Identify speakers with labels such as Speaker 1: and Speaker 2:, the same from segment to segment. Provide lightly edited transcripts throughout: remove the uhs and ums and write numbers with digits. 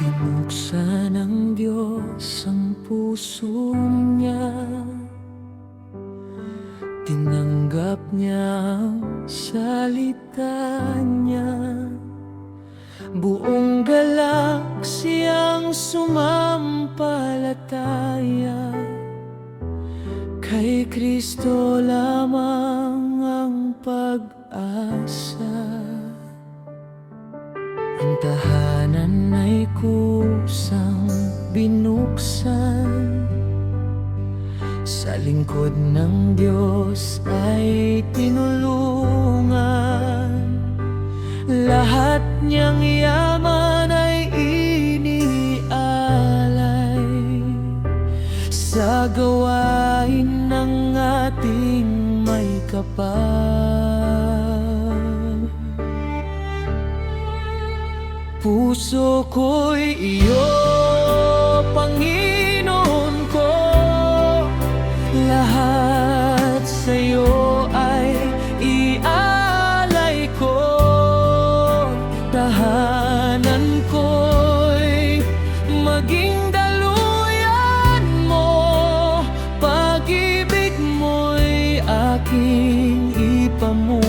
Speaker 1: Binuksan ng Diyos ang puso niya, tinanggap niya ang salita niya. Buong galaksiyang sumampalataya, kay Kristo lamang ang pag-asa. Ang tahanan ay kusang binuksan, sa lingkod ng Diyos ay tinulungan. Lahat niyang yaman ay inialay sa gawain ng ating may kapal. Puso ko'y iyo, Panginoon ko, lahat sa'yo ay ialay ko. Tahanan ko'y maging daluyan mo, pag-ibig mo'y aking ipamuhay.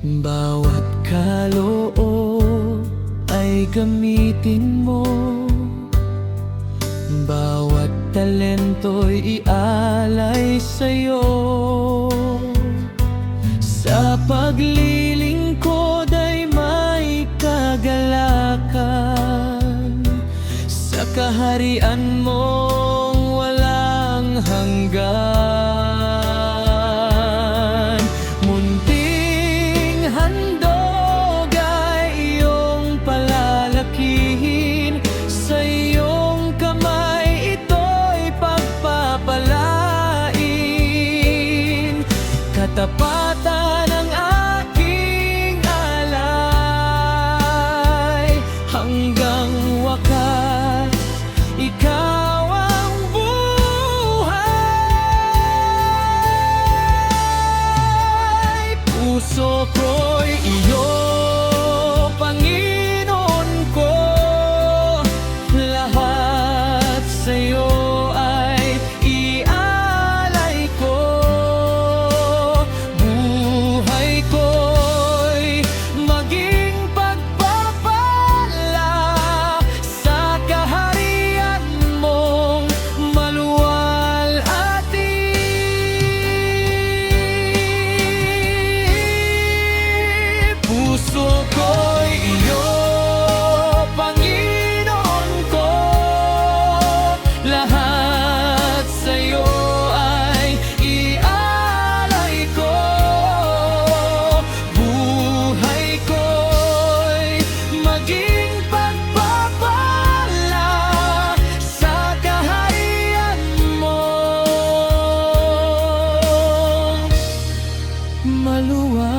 Speaker 1: Bawat kaloob ay gamitin mo, bawat talento'y ialay sa'yo. Sa paglilingkod ay may kagalakan, sa kaharian mong walang hanggan. Munting handog ay iyong palalakihin, sa iyong kamay ito'y pagpapalain. Katapatan ang aking alay, hanggang wakas ikaw ang buhay. Puso ko'y iyo, Panginoon ko, lahat sa'yo ay ialay ko. Buhay ko'y maging pagpapala sa kaharian mong maluwalhati. Puso ko'y iyo, Panginoon ko, lahat sa'yo ay ialay ko. Buhay ko'y maging pagpapala sa kaharian mong maluwalhati.